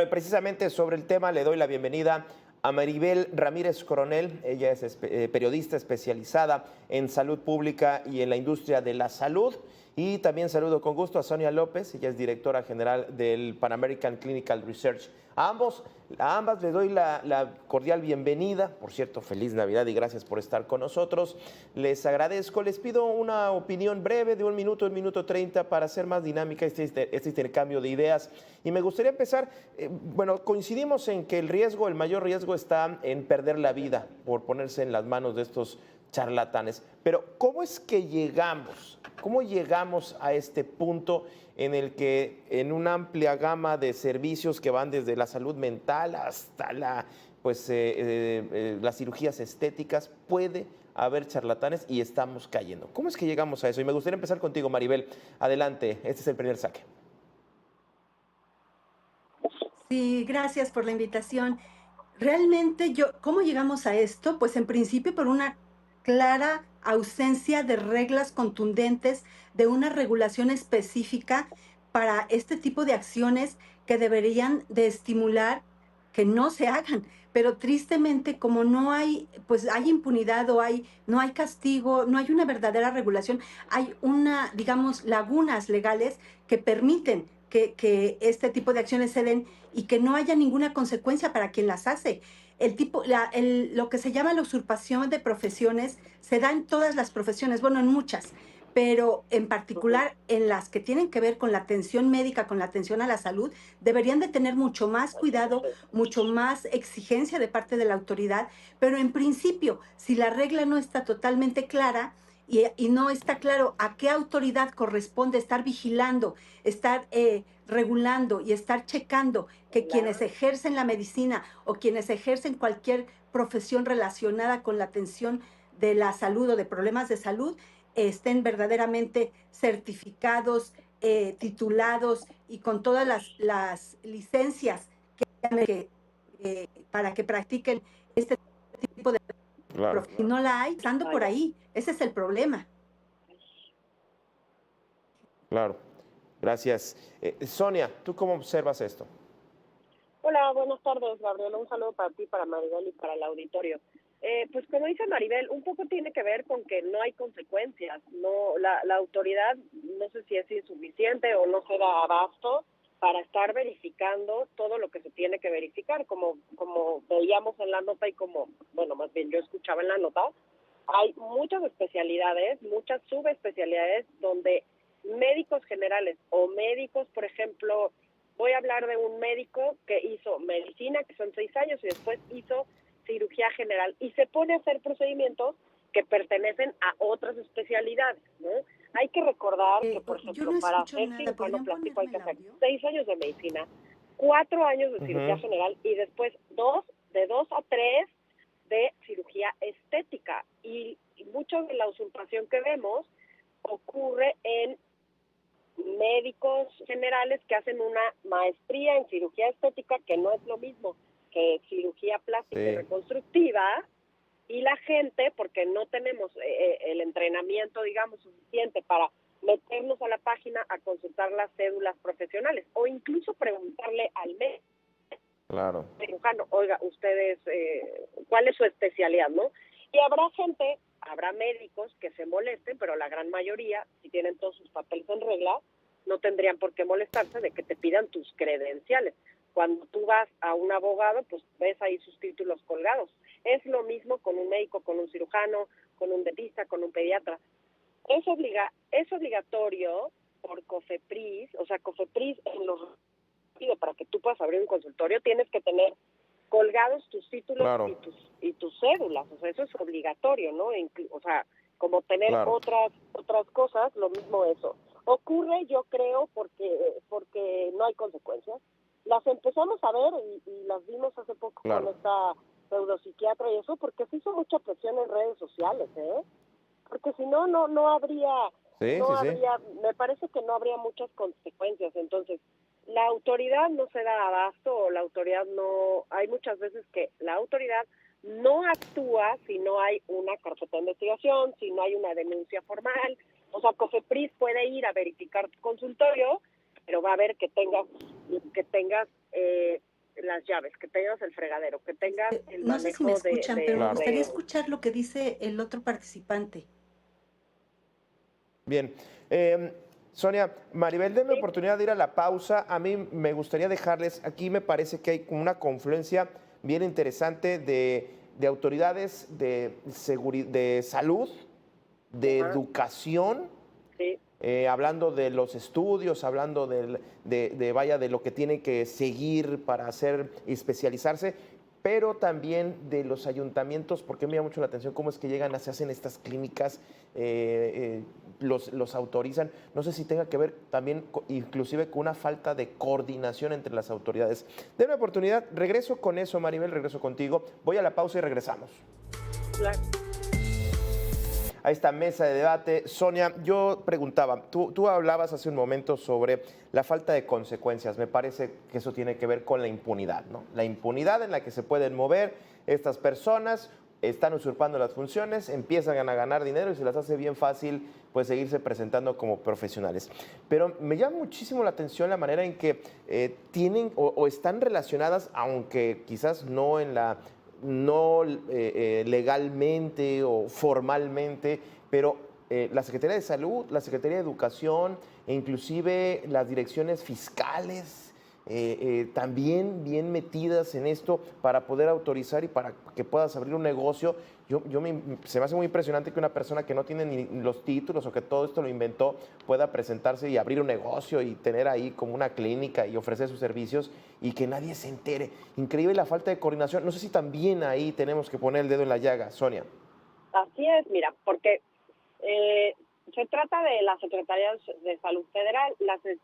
Bueno, y precisamente sobre el tema le doy la bienvenida a Maribel Ramírez Coronel. Ella es periodista especializada en salud pública y en la industria de la salud. Y también saludo con gusto a Sonia López, ella es directora general del Pan American Clinical Research. A ambas les doy la cordial bienvenida. Por cierto, feliz Navidad y gracias por estar con nosotros. Les agradezco. Les pido una opinión breve de 1 minuto 30 para hacer más dinámica este intercambio de ideas. Y me gustaría empezar, bueno, coincidimos en que el mayor riesgo está en perder la vida por ponerse en las manos de estos charlatanes. Pero ¿cómo es que llegamos? ¿Cómo llegamos a este punto en el que en una amplia gama de servicios que van desde la salud mental hasta las cirugías estéticas puede haber charlatanes y estamos cayendo? ¿Cómo es que llegamos a eso? Y me gustaría empezar contigo, Maribel. Adelante, este es el primer saque. Sí, gracias por la invitación. Realmente ¿cómo llegamos a esto? Pues en principio por una clara ausencia de reglas contundentes, de una regulación específica para este tipo de acciones que deberían de estimular que no se hagan. Pero tristemente, como no hay, pues hay impunidad o no hay castigo, no hay una verdadera regulación, hay digamos, lagunas legales que permiten que este tipo de acciones se den y que no haya ninguna consecuencia para quien las hace. Lo que se llama la usurpación de profesiones se da en todas las profesiones, bueno, en muchas, pero en particular en las que tienen que ver con la atención médica, con la atención a la salud, deberían de tener mucho más cuidado, mucho más exigencia de parte de la autoridad, pero en principio, si la regla no está totalmente clara, y no está claro a qué autoridad corresponde estar vigilando, estar regulando y estar checando que quienes ejercen la medicina o quienes ejercen cualquier profesión relacionada con la atención de la salud o de problemas de salud estén verdaderamente certificados, titulados y con todas las licencias para que practiquen este tipo de Claro, profesión. Si no la hay, estando por ahí, ese es el problema. claro. Gracias. Sonia, ¿tú cómo observas esto? Hola, buenas tardes, Gabriela. Un saludo para ti, para Maribel y para el auditorio. Pues como dice Maribel, un poco tiene que ver con que no hay consecuencias. No, la autoridad no sé si es insuficiente o no se da abasto para estar verificando todo lo que se tiene que verificar, como veíamos en la nota y bueno, más bien yo escuchaba en la nota, hay muchas especialidades, muchas subespecialidades donde médicos generales o médicos, por ejemplo, voy a hablar de un médico que hizo medicina, que son 6 años, y después hizo cirugía general, y se pone a hacer procedimientos que pertenecen a otras especialidades, ¿no? Hay que recordar que, por Yo ejemplo, no para escucho ser nada. cirujano ¿Podrían plástico hay ponerme que el hacer audio? 6 años de medicina, 4 años de cirugía general y después de 2 a 3 de cirugía estética. Y mucho de la usurpación que vemos ocurre en médicos generales que hacen una maestría en cirugía estética, que no es lo mismo que cirugía plástica y reconstructiva, y la gente, porque no tenemos el entrenamiento, digamos, suficiente para meternos a la página a consultar las cédulas profesionales, o incluso preguntarle al médico, Claro. cirujano, oiga, ustedes, ¿cuál es su especialidad, no? Y habrá médicos que se molesten, pero la gran mayoría, si tienen todos sus papeles en regla, no tendrían por qué molestarse de que te pidan tus credenciales. Cuando tú vas a un abogado, pues ves ahí sus títulos colgados. Es lo mismo con un médico, con un cirujano, con un dentista, con un pediatra. Es obligatorio por COFEPRIS, o sea, COFEPRIS para que tú puedas abrir un consultorio tienes que tener colgados tus títulos Claro. y tus cédulas, o sea, eso es obligatorio, ¿no? O sea, como tener Claro. otras cosas, lo mismo eso. Ocurre, yo creo, porque no hay consecuencias. Las empezamos a ver y las vimos hace poco con Claro. esta pseudopsiquiatra y eso, porque se hizo mucha presión en redes sociales, porque si no, no habría, Sí, sí, sí. me parece que no habría muchas consecuencias. Entonces, la autoridad no se da abasto, o la autoridad no, hay muchas veces que la autoridad no actúa si no hay una carpeta de investigación, si no hay una denuncia formal. O sea, COFEPRIS puede ir a verificar tu consultorio, pero va a ver que tengas las llaves, que tengas el fregadero, que tengas el No sé si me manejo escuchan, pero me Claro. gustaría escuchar lo que dice el otro participante. Bien. Sonia, Maribel, denme oportunidad de ir a la pausa. A mí me gustaría dejarles, aquí me parece que hay como una confluencia bien interesante de autoridades de salud, de Ajá, educación, sí, hablando de los estudios, hablando vaya, de lo que tiene que seguir para hacer y especializarse, pero también de los ayuntamientos, porque me llama mucho la atención cómo es que llegan, se hacen estas clínicas, los autorizan. No sé si tenga que ver también, inclusive, con una falta de coordinación entre las autoridades. Denme oportunidad, regreso con eso, Maribel, regreso contigo. Voy a la pausa y regresamos claro. a esta mesa de debate. Sonia, yo preguntaba, tú hablabas hace un momento sobre la falta de consecuencias. Me parece que eso tiene que ver con la impunidad, ¿no? La impunidad en la que se pueden mover estas personas, están usurpando las funciones, empiezan a ganar dinero y se las hace bien fácil pues seguirse presentando como profesionales. Pero me llama muchísimo la atención la manera en que tienen o están relacionadas, aunque quizás no legalmente o formalmente, pero la Secretaría de Salud, la Secretaría de Educación e inclusive las direcciones fiscales también bien metidas en esto para poder autorizar y para que puedas abrir un negocio. Se me hace muy impresionante que una persona que no tiene ni los títulos o que todo esto lo inventó pueda presentarse y abrir un negocio y tener ahí como una clínica y ofrecer sus servicios y que nadie se entere. Increíble la falta de coordinación. No sé si también ahí tenemos que poner el dedo en la llaga, Sonia. Así es, mira, porque se trata de las Secretarías de Salud Federal,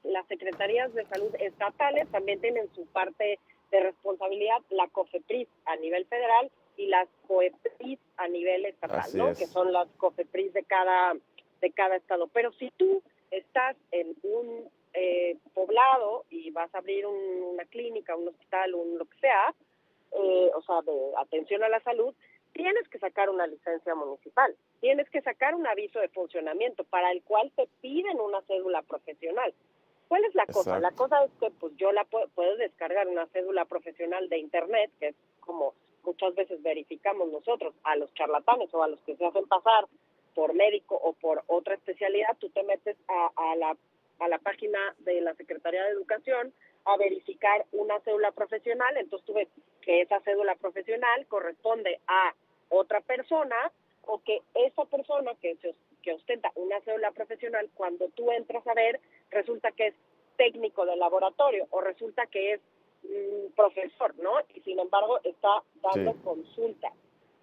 las Secretarías de Salud estatales también tienen su parte de responsabilidad, la COFEPRIS a nivel federal y las COEPRIS a nivel estatal, Así ¿no? es. Que son las COFEPRIS de cada estado. Pero si tú estás en un poblado y vas a abrir una clínica, un hospital, lo que sea, o sea, de atención a la salud, tienes que sacar una licencia municipal, tienes que sacar un aviso de funcionamiento para el cual te piden una cédula profesional. ¿Cuál es la cosa? La cosa es que pues yo puedo descargar una cédula profesional de internet, que es como muchas veces verificamos nosotros a los charlatanes o a los que se hacen pasar por médico o por otra especialidad. Tú te metes a la página de la Secretaría de Educación a verificar una cédula profesional, entonces tú ves que esa cédula profesional corresponde a otra persona o que esa persona que ostenta una cédula profesional, cuando tú entras a ver, resulta que es técnico de laboratorio o resulta que es profesor, ¿no? Y sin embargo está dando consulta.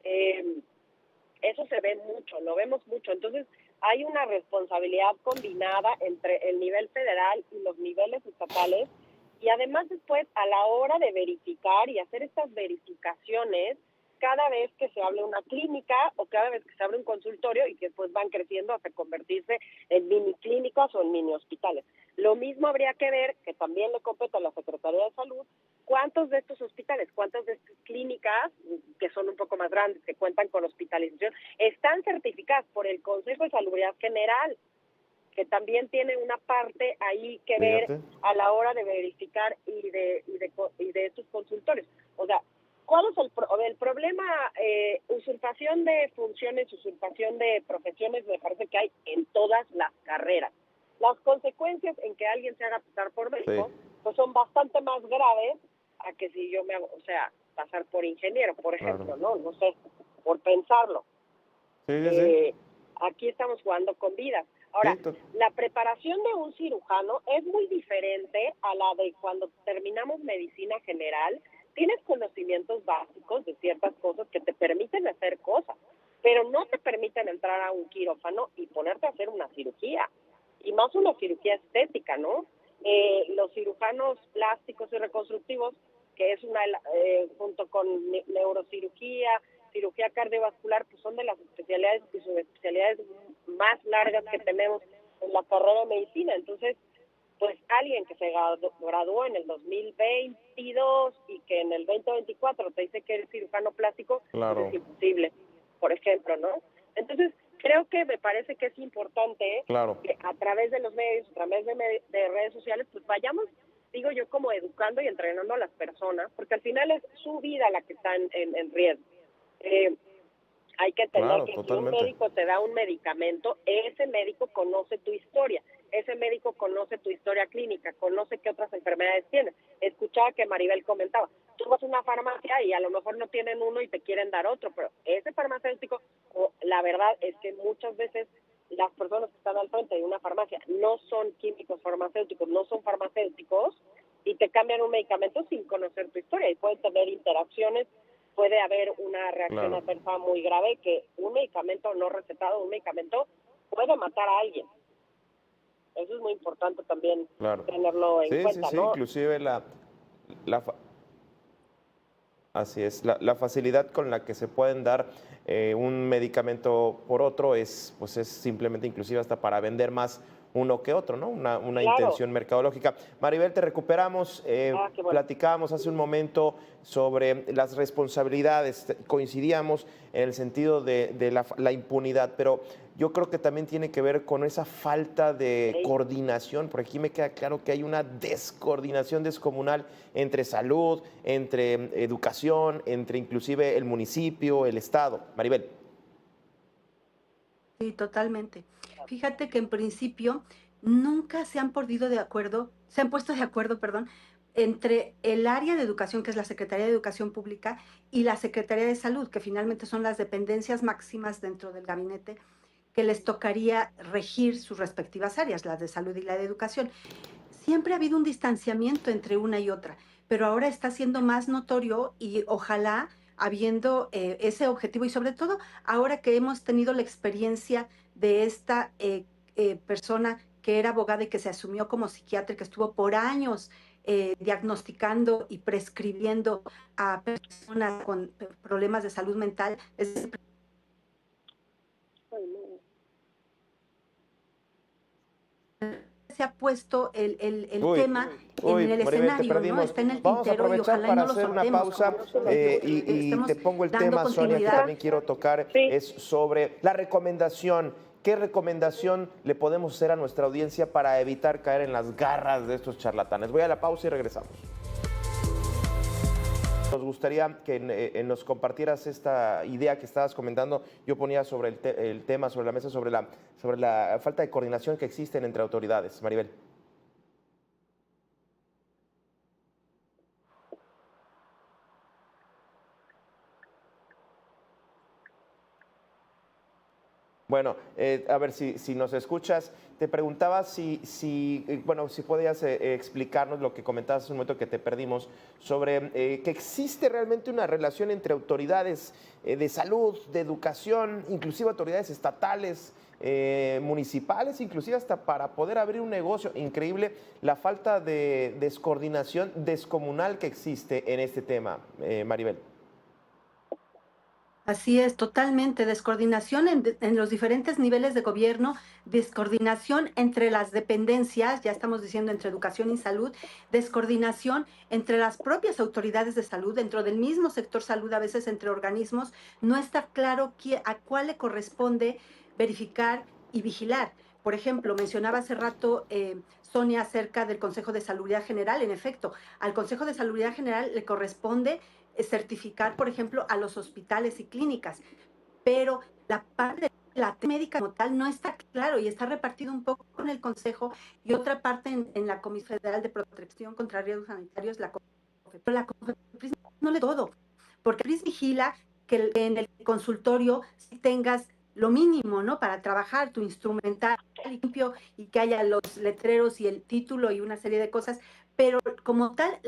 Eso se ve mucho, lo vemos mucho. Entonces hay una responsabilidad combinada entre el nivel federal y los niveles estatales. Y además después, a la hora de verificar y hacer estas verificaciones, cada vez que se abre una clínica o cada vez que se abre un consultorio y que después van creciendo hasta convertirse en mini clínicas o en mini hospitales. Lo mismo habría que ver, que también le compete a la Secretaría de Salud, cuántos de estos hospitales, cuántas de estas clínicas, que son un poco más grandes, que cuentan con hospitalización, están certificadas por el Consejo de Salubridad General, que también tiene una parte ahí que ver a la hora de verificar y de estos consultorios. O sea, ¿cuál es el problema? Usurpación de funciones, usurpación de profesiones, me parece que hay en todas las carreras. Las consecuencias en que alguien se haga pasar por médico, pues son bastante más graves a que si yo me hago, o sea, pasar por ingeniero, por ejemplo, no sé, por pensarlo. Aquí estamos jugando con vidas. Ahora, la preparación de un cirujano es muy diferente a la de cuando terminamos medicina general. Tienes conocimientos básicos de ciertas cosas que te permiten hacer cosas, pero no te permiten entrar a un quirófano y ponerte a hacer una cirugía, y más una cirugía estética, ¿no? Los cirujanos plásticos y reconstructivos, que es junto con neurocirugía, cirugía cardiovascular, pues son de las especialidades y subespecialidades más largas que tenemos en la carrera de medicina. Entonces, pues alguien que se graduó en el 2022 y que en el 2024 te dice que eres cirujano plástico, pues es imposible, por ejemplo, ¿no? Entonces, creo que me parece que es importante que a través de los medios, a través de redes sociales, pues vayamos digo yo, como educando y entrenando a las personas, porque al final es su vida la que está en riesgo. Hay que entender Claro, que si un totalmente. médico te da un medicamento, ese médico conoce tu historia, ese médico conoce tu historia clínica, conoce qué otras enfermedades tienes. Escuchaba que Maribel comentaba, tú vas a una farmacia y a lo mejor no tienen uno y te quieren dar otro, pero ese farmacéutico, la verdad es que muchas veces las personas que están al frente de una farmacia no son químicos farmacéuticos, no son farmacéuticos, y te cambian un medicamento sin conocer tu historia y pueden tener interacciones, puede haber una reacción Claro, adversa muy grave, que un medicamento no recetado, un medicamento puede matar a alguien. Eso es muy importante también claro. tenerlo en Sí, sí, cuenta, sí, ¿no? inclusive la, fa- así es, la facilidad con la que se pueden dar un medicamento por otro es, pues es simplemente inclusive hasta para vender más uno que otro, ¿no? Una Claro. intención mercadológica. Maribel, te recuperamos. Qué bueno. Platicábamos hace un momento sobre las responsabilidades, coincidíamos en el sentido de la impunidad, pero yo creo que también tiene que ver con esa falta de Sí. coordinación, por aquí me queda claro que hay una descoordinación descomunal entre salud, entre educación, entre inclusive el municipio, el Estado. Maribel. Sí, totalmente. Fíjate que en principio nunca se han podido de acuerdo, se han puesto de acuerdo, perdón, entre el área de educación, que es la Secretaría de Educación Pública, y la Secretaría de Salud, que finalmente son las dependencias máximas dentro del gabinete que les tocaría regir sus respectivas áreas, la de salud y la de educación. Siempre ha habido un distanciamiento entre una y otra, pero ahora está siendo más notorio y ojalá habiendo ese objetivo y sobre todo ahora que hemos tenido la experiencia de esta persona que era abogada y que se asumió como psiquiatra, que estuvo por años diagnosticando y prescribiendo a personas con problemas de salud mental. Ay, no. Se ha puesto el Uy, tema en uy, el Maribel, te escenario, ¿no? perdimos. Está en el Vamos a tintero y aprovechar ojalá y para no lo hacer una soltemos, pausa como y te estemos pongo el dando tema, Sonia, que continuidad. también quiero tocar, Sí. es sobre la recomendación. ¿Qué recomendación le podemos hacer a nuestra audiencia para evitar caer en las garras de estos charlatanes? Voy a la pausa y regresamos. Nos gustaría que nos compartieras esta idea que estabas comentando. Yo ponía sobre el tema, sobre la mesa, sobre la falta de coordinación que existen entre autoridades. Maribel. Bueno, a ver si nos escuchas. Te preguntaba bueno, si podías explicarnos lo que comentabas hace un momento que te perdimos sobre que existe realmente una relación entre autoridades de salud, de educación, inclusive autoridades estatales, municipales, inclusive hasta para poder abrir un negocio. Increíble la falta de descoordinación descomunal que existe en este tema, Maribel. Así es, totalmente. Descoordinación en los diferentes niveles de gobierno, descoordinación entre las dependencias, ya estamos diciendo entre educación y salud, descoordinación entre las propias autoridades de salud, dentro del mismo sector salud, a veces entre organismos. No está claro a cuál le corresponde verificar y vigilar. Por ejemplo, mencionaba hace rato Sonia acerca del Consejo de Salubridad General. En efecto, al Consejo de Salubridad General le corresponde certificar, por ejemplo, a los hospitales y clínicas, pero la parte de la médica como tal no está claro y está repartido un poco en el Consejo y otra parte en la Comisión Federal de Protección contra Riesgos Sanitarios, la COFEPRIS. Pero la COFEPRIS no le todo, porque COFEPRIS vigila que en el consultorio si tengas lo mínimo, ¿no? Para trabajar tu instrumental limpio y que haya los letreros y el título y una serie de cosas, pero como tal,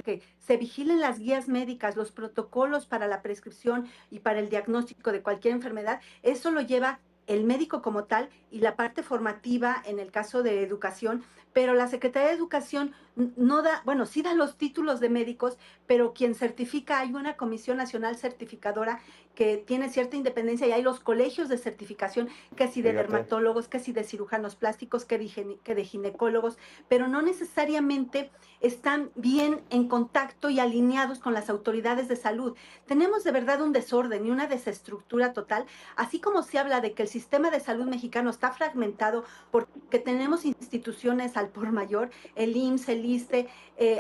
que se vigilen las guías médicas, los protocolos para la prescripción y para el diagnóstico de cualquier enfermedad, eso lo lleva el médico como tal y la parte formativa en el caso de educación, pero la Secretaría de Educación no da, bueno, sí da los títulos de médicos, pero quien certifica, hay una Comisión Nacional Certificadora que tiene cierta independencia y hay los colegios de certificación, que si de Fíjate. dermatólogos, que si de cirujanos plásticos, que de ginecólogos, pero no necesariamente están bien en contacto y alineados con las autoridades de salud. Tenemos de verdad un desorden y una desestructura total, así como se habla de que el sistema de salud mexicano está fragmentado porque tenemos instituciones al por mayor, el IMSS, el el ISSSTE,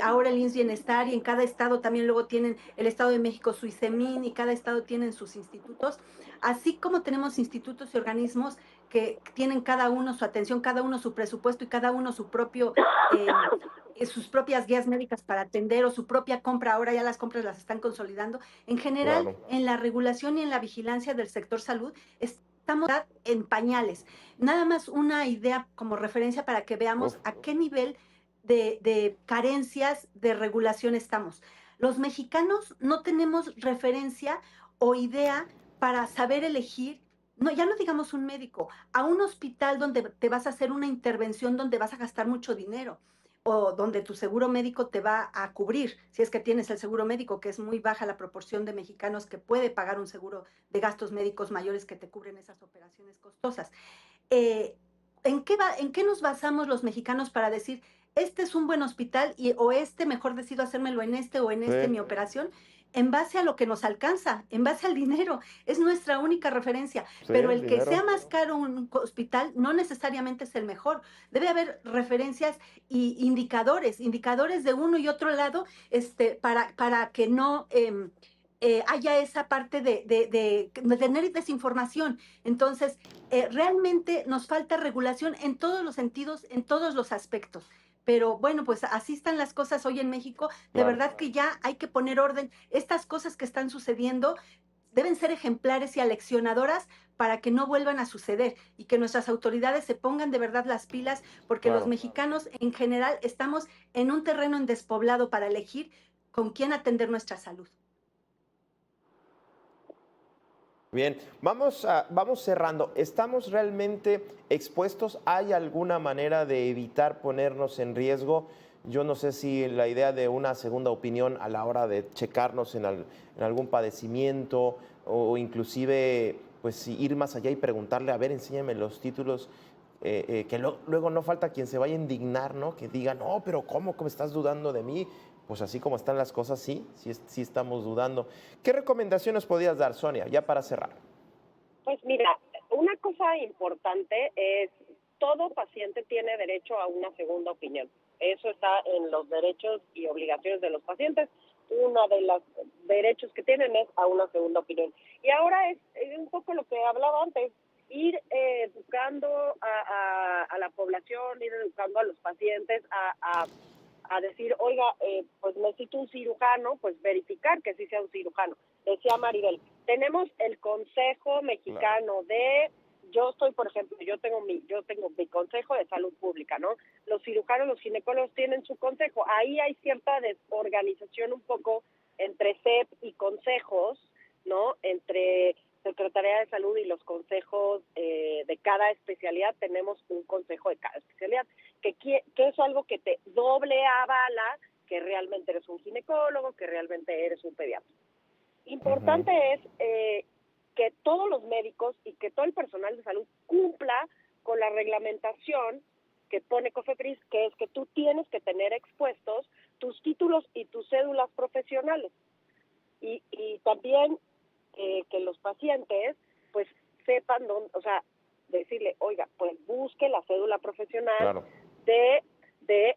ahora el IMSS Bienestar, y en cada estado también luego tienen el Estado de México su ICEMIN, y cada estado tienen sus institutos, así como tenemos institutos y organismos que tienen cada uno su atención, cada uno su presupuesto y cada uno su propio, sus propias guías médicas para atender, o su propia compra. Ahora ya las compras las están consolidando. En general, Claro. en la regulación y en la vigilancia del sector salud, estamos en pañales. Nada más una idea como referencia para que veamos Uf. a qué nivel de carencias de regulación estamos. Los mexicanos no tenemos referencia o idea para saber elegir, no, ya no digamos un médico, a un hospital donde te vas a hacer una intervención donde vas a gastar mucho dinero, o donde tu seguro médico te va a cubrir, si es que tienes el seguro médico, que es muy baja la proporción de mexicanos que puede pagar un seguro de gastos médicos mayores que te cubren esas operaciones costosas. Eh, ¿En qué nos basamos los mexicanos para decir, este es un buen hospital, o este mejor decido hacérmelo en este o en este Sí, mi operación? En base a lo que nos alcanza, en base al dinero, es nuestra única referencia. sí, Pero el el que dinero. sea más caro un hospital no necesariamente es el mejor. Debe haber referencias y indicadores de uno y otro lado, para que no haya esa parte de tener desinformación. Entonces, realmente nos falta regulación en todos los sentidos, en todos los aspectos. Pero bueno, pues así están las cosas hoy en México. De Claro. verdad que ya hay que poner orden. Estas cosas que están sucediendo deben ser ejemplares y aleccionadoras para que no vuelvan a suceder, y que nuestras autoridades se pongan de verdad las pilas, porque los Claro. mexicanos en general estamos en un terreno despoblado para elegir con quién atender nuestra salud. Bien, vamos cerrando. ¿Estamos realmente expuestos? ¿Hay alguna manera de evitar ponernos en riesgo? Yo no sé si la idea de una segunda opinión a la hora de checarnos en algún padecimiento, o inclusive pues si ir más allá y preguntarle, a ver, enséñame los títulos, que luego no falta quien se vaya a indignar, ¿no? Que diga, no, pero ¿cómo estás dudando de mí? Pues así como están las cosas, sí estamos dudando. ¿Qué recomendaciones podrías dar, Sonia, ya para cerrar? Pues mira, una cosa importante es, todo paciente tiene derecho a una segunda opinión. Eso está en los derechos y obligaciones de los pacientes. Uno de los derechos que tienen es a una segunda opinión. Y ahora es un poco lo que hablaba antes, ir educando a la población, ir educando a los pacientes a decir, oiga, pues necesito un cirujano, pues verificar que sí sea un cirujano. Decía Maribel, tenemos el Consejo Mexicano de, yo estoy, por ejemplo, yo tengo mi Consejo de Salud Pública, ¿no? Los cirujanos, los ginecólogos tienen su consejo. Ahí hay cierta desorganización un poco entre CEP y consejos, ¿no? Entre Secretaría de Salud y los consejos de cada especialidad. Tenemos un consejo de cada especialidad, que es algo que te doble avala que realmente eres un ginecólogo, que realmente eres un pediatra. Importante es que todos los médicos y que todo el personal de salud cumpla con la reglamentación que pone COFEPRIS, que es que tú tienes que tener expuestos tus títulos y tus cédulas profesionales. Y también que los pacientes pues sepan dónde, o sea, decirle, oiga, pues busque la cédula profesional. Claro. de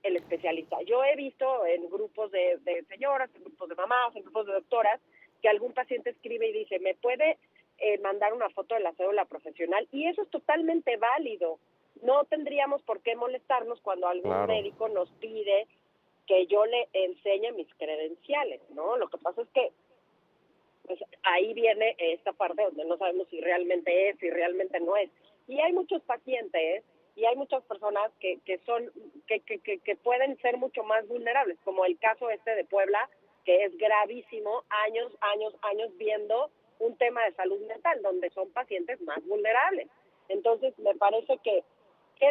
el especialista. Yo he visto en grupos de señoras, en grupos de mamás, en grupos de doctoras, que algún paciente escribe y dice, ¿me puede mandar una foto de la cédula profesional? Y eso es totalmente válido. No tendríamos por qué molestarnos cuando algún médico nos pide que yo le enseñe mis credenciales, ¿no? Lo que pasa es que pues ahí viene esta parte donde no sabemos si realmente es, si realmente no es. Y hay muchos pacientes y hay muchas personas que pueden ser mucho más vulnerables, como el caso de Puebla, que es gravísimo, años viendo un tema de salud mental, donde son pacientes más vulnerables. Entonces, me parece que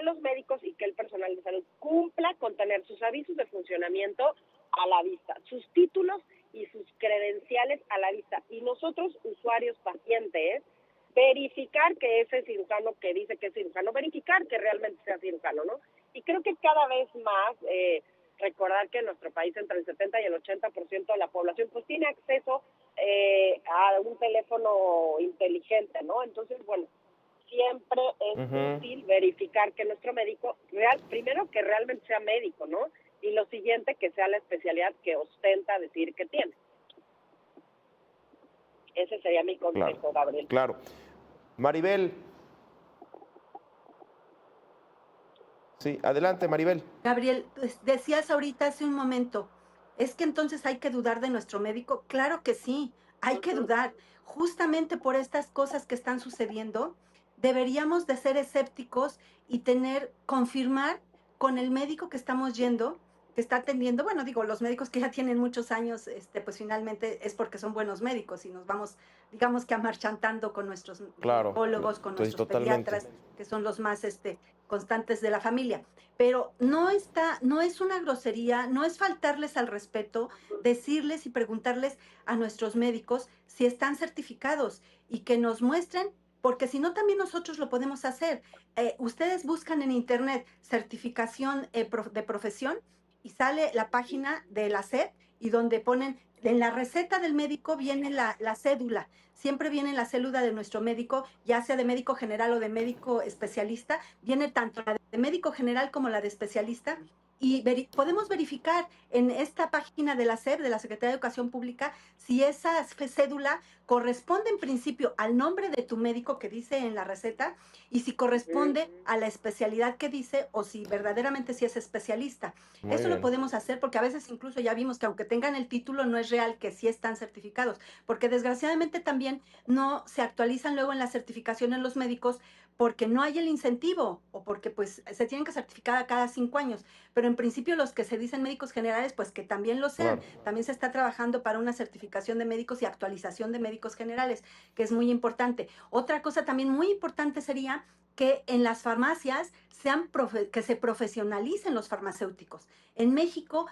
los médicos y que el personal de salud cumpla con tener sus avisos de funcionamiento a la vista, sus títulos y sus credenciales a la vista. Y nosotros, usuarios, pacientes, verificar que ese cirujano que dice que es cirujano, verificar que realmente sea cirujano, ¿no? Y creo que cada vez más recordar que en nuestro país entre el 70 y el 80% de la población pues tiene acceso a un teléfono inteligente, ¿no? Entonces, bueno, siempre es útil verificar que nuestro médico, primero que realmente sea médico, ¿no? y lo siguiente que sea la especialidad que ostenta decir que tiene. Ese sería mi consejo, Claro, Gabriel. claro. Maribel. Sí, adelante, Maribel. Gabriel, pues, decías ahorita hace un momento, ¿es que entonces hay que dudar de nuestro médico? Claro que sí, hay que dudar. Justamente por estas cosas que están sucediendo, deberíamos de ser escépticos y confirmar con el médico que estamos yendo, que está atendiendo. Bueno, digo, los médicos que ya tienen muchos años, pues finalmente es porque son buenos médicos y nos vamos, digamos que amarchantando con nuestros Claro, ginecólogos, con estoy nuestros totalmente. pediatras, que son los más, constantes de la familia. Pero no es una grosería, no es faltarles al respeto, decirles y preguntarles a nuestros médicos si están certificados y que nos muestren, porque si no también nosotros lo podemos hacer. Ustedes buscan en internet certificación de profesión y sale la página de la SEP y donde ponen, en la receta del médico viene la cédula, siempre viene la cédula de nuestro médico, ya sea de médico general o de médico especialista, viene tanto la de médico general como la de especialista, y podemos verificar en esta página de la SEP, de la Secretaría de Educación Pública, si esa cédula corresponde en principio al nombre de tu médico que dice en la receta y si corresponde a la especialidad que dice o si verdaderamente si es especialista. Muy Eso lo bien. podemos hacer porque a veces incluso ya vimos que aunque tengan el título no es real que sí están certificados, porque desgraciadamente también no se actualizan luego en la certificación en los médicos porque no hay el incentivo o porque pues se tienen que certificar cada 5 años, pero en principio los que se dicen médicos generales pues que también lo sean. Claro. También se está trabajando para una certificación de médicos y actualización de médicos generales, que es muy importante. Otra cosa también muy importante sería que en las farmacias que se profesionalicen los farmacéuticos. En México,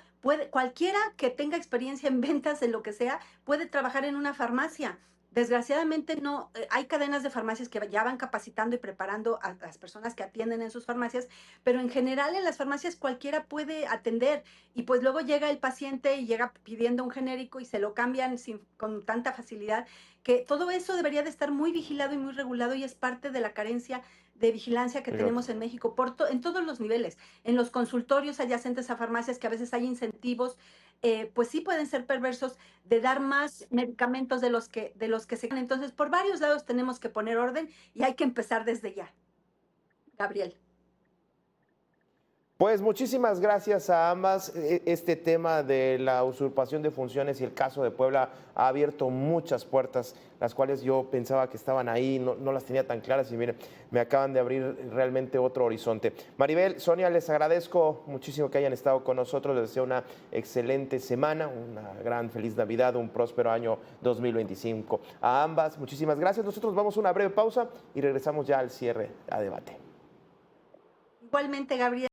cualquiera que tenga experiencia en ventas, en lo que sea, puede trabajar en una farmacia. Desgraciadamente no, hay cadenas de farmacias que ya van capacitando y preparando a las personas que atienden en sus farmacias, pero en general en las farmacias cualquiera puede atender y pues luego llega el paciente y llega pidiendo un genérico y se lo cambian con tanta facilidad, que todo eso debería de estar muy vigilado y muy regulado y es parte de la carencia de vigilancia que Fíjate. tenemos en México en todos los niveles, en los consultorios adyacentes a farmacias que a veces hay incentivos, pues sí pueden ser perversos de dar más medicamentos de los que se ganan. Entonces, por varios lados tenemos que poner orden y hay que empezar desde ya. Gabriel. Pues muchísimas gracias a ambas. Este tema de la usurpación de funciones y el caso de Puebla ha abierto muchas puertas, las cuales yo pensaba que estaban ahí, no las tenía tan claras y miren, me acaban de abrir realmente otro horizonte. Maribel, Sonia, les agradezco muchísimo que hayan estado con nosotros, les deseo una excelente semana, una gran feliz Navidad, un próspero año 2025. A ambas, muchísimas gracias. Nosotros vamos a una breve pausa y regresamos ya al cierre a debate. Igualmente, Gabriel.